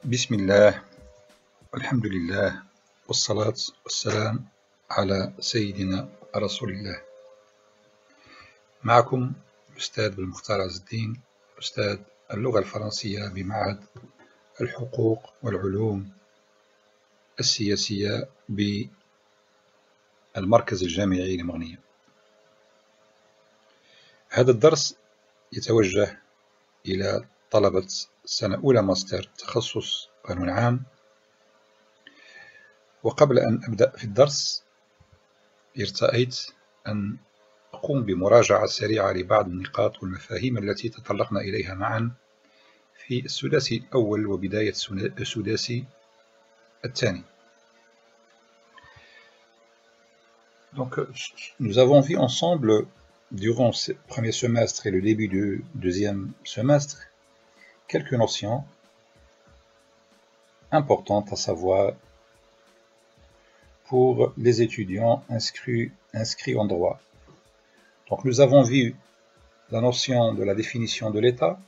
بسم الله والحمد لله والصلاة والسلام على سيدنا رسول الله. معكم الأستاذ بالمختار عز الدين، أستاذ اللغة الفرنسية بمعهد الحقوق والعلوم السياسية بالمركز الجامعي لمغنية. هذا الدرس يتوجه إلى طلبة سنة أولى ماستر تخصص قانون عام. وقبل أن أبدأ في الدرس ارتأيت أن أقوم بمراجعة سريعة لبعض النقاط والمفاهيم التي تطرقنا إليها معا في السداسي الأول وبداية السداسي الثاني. Donc, nous avons vu ensemble, durant ce premier semestre et le début du deuxième semestre, quelques notions importantes à savoir pour les étudiants inscrits en droit. Donc, nous avons vu la notion de la définition de l'État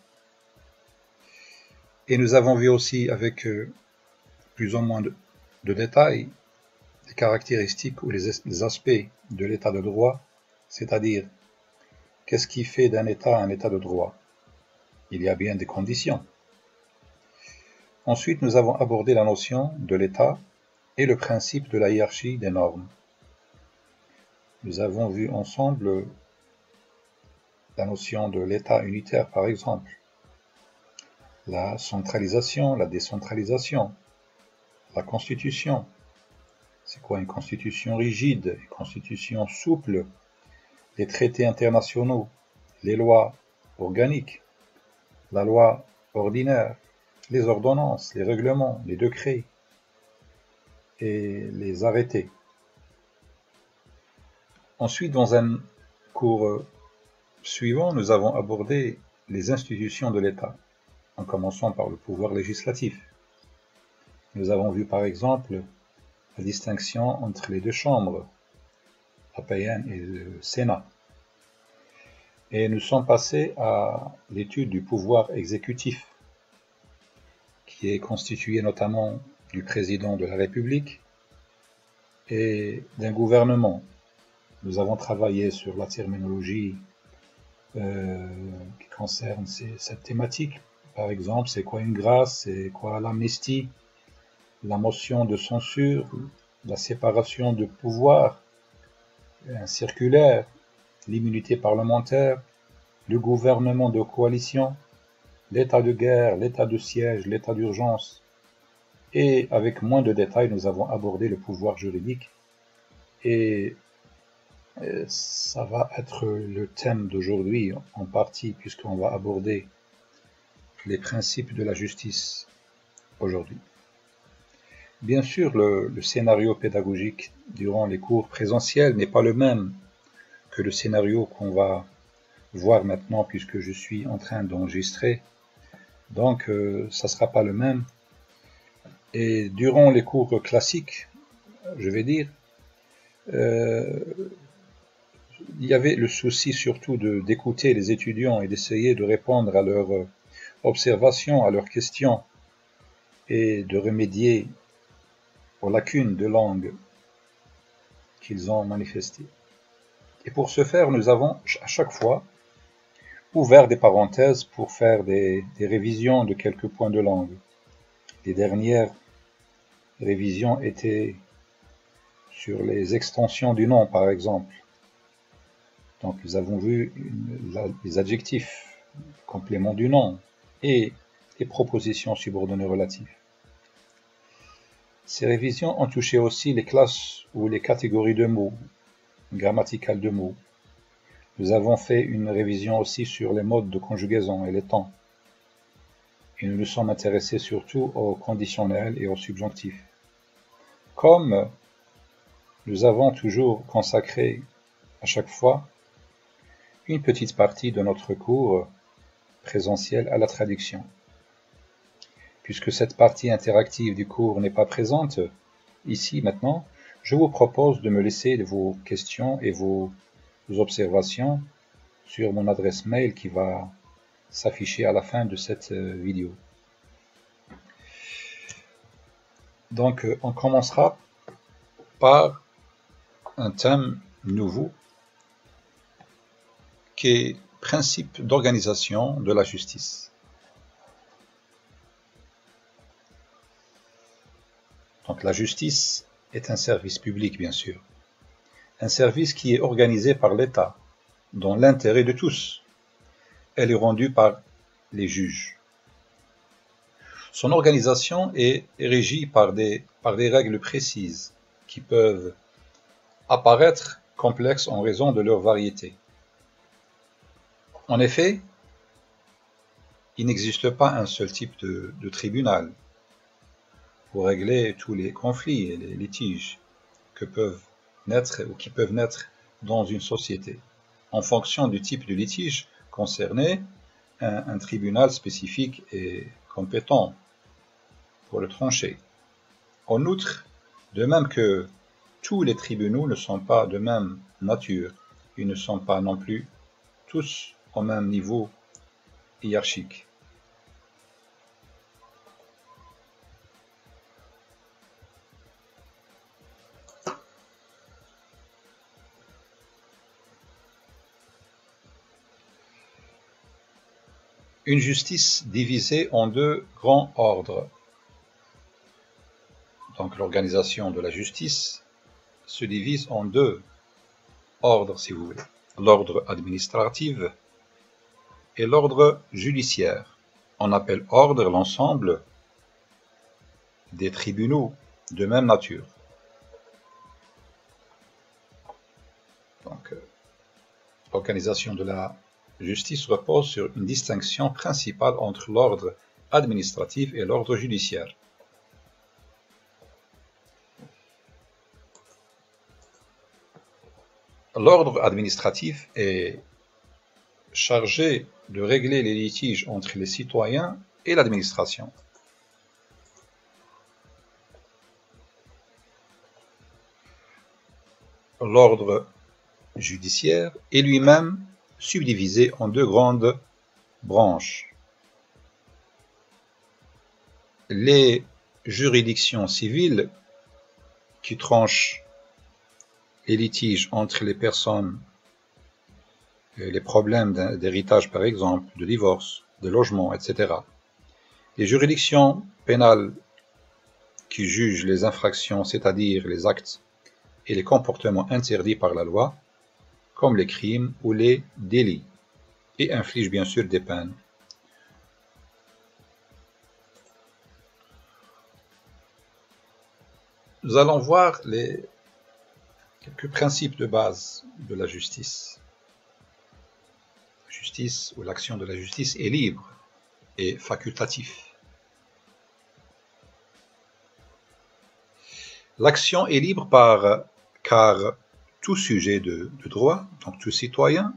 et nous avons vu aussi avec plus ou moins de détails les caractéristiques ou les aspects de l'état de droit, c'est-à-dire qu'est-ce qui fait d'un État un État de droit. Il y a bien des conditions. Ensuite, nous avons abordé la notion de l'État et le principe de la hiérarchie des normes. Nous avons vu ensemble la notion de l'État unitaire, par exemple, la centralisation, la décentralisation, la constitution. C'est quoi une constitution rigide, une constitution souple, les traités internationaux, les lois organiques, la loi ordinaire, les ordonnances, les règlements, les décrets et les arrêtés. Ensuite, dans un cours suivant, nous avons abordé les institutions de l'État, en commençant par le pouvoir législatif. Nous avons vu par exemple la distinction entre les deux chambres, la païenne et le Sénat. Et nous sommes passés à l'étude du pouvoir exécutif, qui est constitué notamment du président de la République et d'un gouvernement. Nous avons travaillé sur la terminologie qui concerne cette thématique. Par exemple, c'est quoi une grâce, c'est quoi l'amnistie, la motion de censure, la séparation de pouvoir, un circulaire, l'immunité parlementaire, le gouvernement de coalition, l'état de guerre, l'état de siège, l'état d'urgence. Et avec moins de détails, nous avons abordé le pouvoir juridique. Et ça va être le thème d'aujourd'hui en partie, puisqu'on va aborder les principes de la justice aujourd'hui. Bien sûr, le scénario pédagogique durant les cours présentiels n'est pas le même que le scénario qu'on va voir maintenant, puisque je suis en train d'enregistrer. Donc, ça ne sera pas le même. Et durant les cours classiques, je vais dire, il y avait le souci surtout d'écouter les étudiants et d'essayer de répondre à leurs observations, à leurs questions, et de remédier aux lacunes de langue qu'ils ont manifestées. Et pour ce faire, nous avons à chaque fois ouvert des parenthèses pour faire des révisions de quelques points de langue. Les dernières révisions étaient sur les extensions du nom, par exemple. Donc, nous avons vu les adjectifs, le complément du nom et les propositions subordonnées relatives. Ces révisions ont touché aussi les classes ou les catégories de mots, grammaticales de mots. Nous avons fait une révision aussi sur les modes de conjugaison et les temps. Et nous nous sommes intéressés surtout au conditionnel et au subjonctif. Comme nous avons toujours consacré à chaque fois une petite partie de notre cours présentiel à la traduction. Puisque cette partie interactive du cours n'est pas présente, ici maintenant, je vous propose de me laisser vos questions et vos observations sur mon adresse mail qui va s'afficher à la fin de cette vidéo. Donc, on commencera par un thème nouveau qui est principe d'organisation de la justice. Donc, la justice est un service public, bien sûr. Un service qui est organisé par l'État, dans l'intérêt de tous. Elle est rendue par les juges. Son organisation est régie par des règles précises qui peuvent apparaître complexes en raison de leur variété. En effet, il n'existe pas un seul type de tribunal pour régler tous les conflits et les litiges qui peuvent naître dans une société. En fonction du type de litige concerné, un tribunal spécifique est compétent pour le trancher. En outre, de même que tous les tribunaux ne sont pas de même nature, ils ne sont pas non plus tous au même niveau hiérarchique. Une justice divisée en deux grands ordres. Donc l'organisation de la justice se divise en deux ordres, si vous voulez. L'ordre administratif et l'ordre judiciaire. On appelle ordre l'ensemble des tribunaux de même nature. Donc, l'organisation de la justice repose sur une distinction principale entre l'ordre administratif et l'ordre judiciaire. L'ordre administratif est chargé de régler les litiges entre les citoyens et l'administration. L'ordre judiciaire est lui-même subdivisé en deux grandes branches. Les juridictions civiles qui tranchent les litiges entre les personnes, les problèmes d'héritage par exemple, de divorce, de logement, etc. Les juridictions pénales qui jugent les infractions, c'est-à-dire les actes et les comportements interdits par la loi, comme les crimes ou les délits, et infligent bien sûr des peines. Nous allons voir quelques principes de base de la justice. La justice ou l'action de la justice est libre et facultatif. L'action est libre car tout sujet de droit, donc tout citoyen,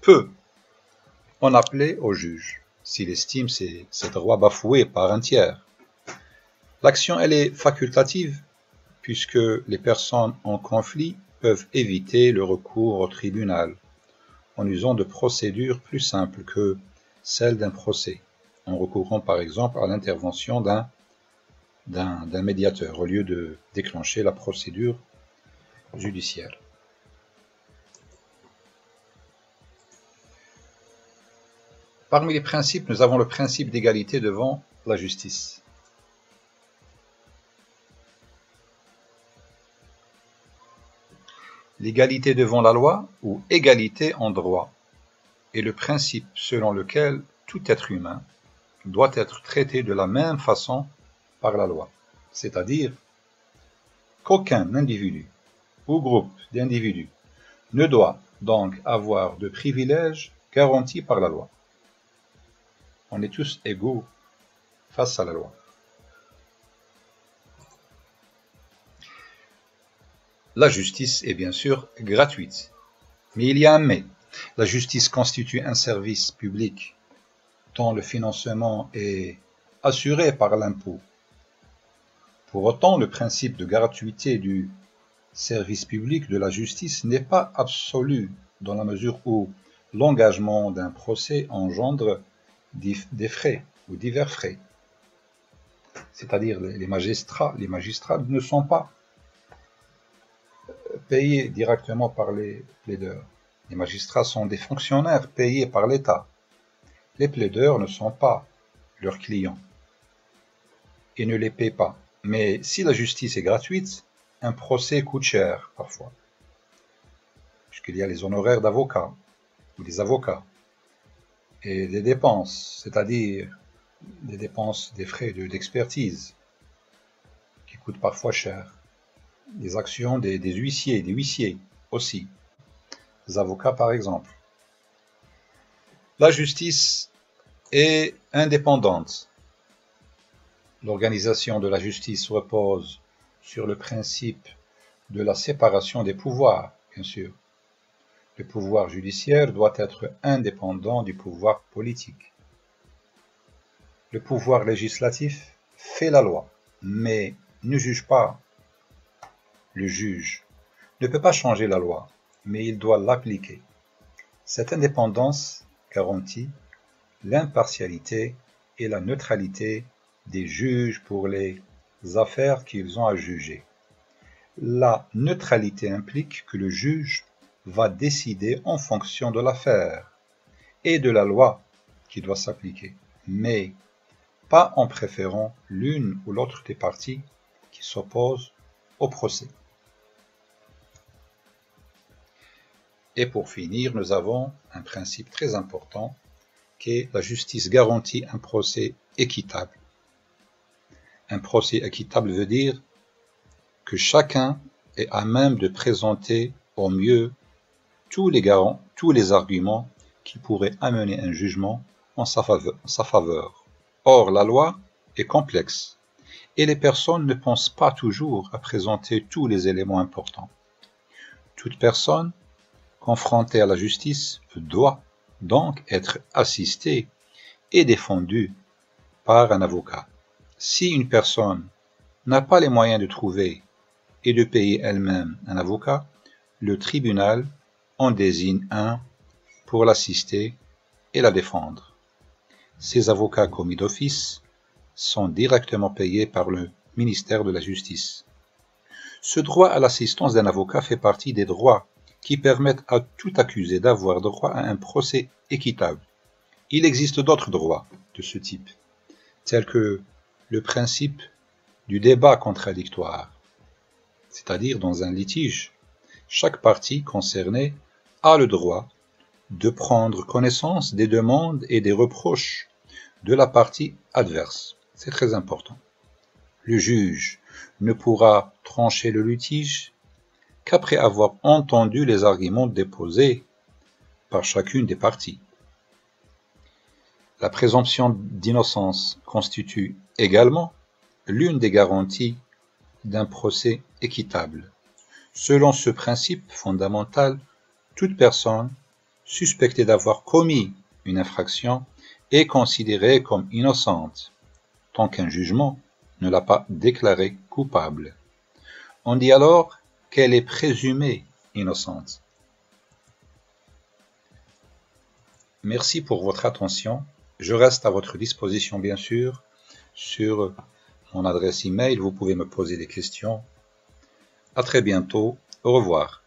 peut en appeler au juge s'il estime ses droits bafoués par un tiers. L'action, elle est facultative puisque les personnes en conflit peuvent éviter le recours au tribunal en usant de procédures plus simples que celles d'un procès, en recourant par exemple à l'intervention d'un médiateur au lieu de déclencher la procédure judiciaire. Parmi les principes, nous avons le principe d'égalité devant la justice. L'égalité devant la loi ou égalité en droit est le principe selon lequel tout être humain doit être traité de la même façon par la loi, c'est-à-dire qu'aucun individu ou groupe d'individus ne doit donc avoir de privilèges garantis par la loi. On est tous égaux face à la loi. La justice est bien sûr gratuite, mais il y a un mais. La justice constitue un service public dont le financement est assuré par l'impôt. Pour autant, le principe de gratuité du service public de la justice n'est pas absolu dans la mesure où l'engagement d'un procès engendre des frais ou divers frais. c'est-à-dire les magistrats ne sont pas payés directement par les plaideurs. Les magistrats sont des fonctionnaires payés par l'État. Les plaideurs ne sont pas leurs clients et ne les paient pas. Mais si la justice est gratuite, un procès coûte cher parfois, puisqu'il y a les honoraires d'avocats ou des avocats et des dépenses, c'est-à-dire des dépenses, des frais d'expertise qui coûtent parfois cher, des actions des huissiers aussi, des avocats par exemple. La justice est indépendante. L'organisation de la justice repose sur le principe de la séparation des pouvoirs, bien sûr. Le pouvoir judiciaire doit être indépendant du pouvoir politique. Le pouvoir législatif fait la loi, mais ne juge pas. Le juge ne peut pas changer la loi, mais il doit l'appliquer. Cette indépendance garantit l'impartialité et la neutralité des juges pour les affaires qu'ils ont à juger. La neutralité implique que le juge va décider en fonction de l'affaire et de la loi qui doit s'appliquer, mais pas en préférant l'une ou l'autre des parties qui s'opposent au procès. Et pour finir, nous avons un principe très important qui est la justice garantit un procès équitable. Un procès équitable veut dire que chacun est à même de présenter au mieux tous les arguments qui pourraient amener un jugement en sa faveur. Or, la loi est complexe et les personnes ne pensent pas toujours à présenter tous les éléments importants. Toute personne confrontée à la justice doit donc être assistée et défendue par un avocat. Si une personne n'a pas les moyens de trouver et de payer elle-même un avocat, le tribunal en désigne un pour l'assister et la défendre. Ces avocats commis d'office sont directement payés par le ministère de la Justice. Ce droit à l'assistance d'un avocat fait partie des droits qui permettent à tout accusé d'avoir droit à un procès équitable. Il existe d'autres droits de ce type, tels que le principe du débat contradictoire, c'est-à-dire dans un litige, chaque partie concernée a le droit de prendre connaissance des demandes et des reproches de la partie adverse. C'est très important. Le juge ne pourra trancher le litige qu'après avoir entendu les arguments déposés par chacune des parties. La présomption d'innocence constitue également l'une des garanties d'un procès équitable. Selon ce principe fondamental, toute personne suspectée d'avoir commis une infraction est considérée comme innocente, tant qu'un jugement ne l'a pas déclarée coupable. On dit alors qu'elle est présumée innocente. Merci pour votre attention. Je reste à votre disposition, bien sûr, sur mon adresse email. Vous pouvez me poser des questions. À très bientôt. Au revoir.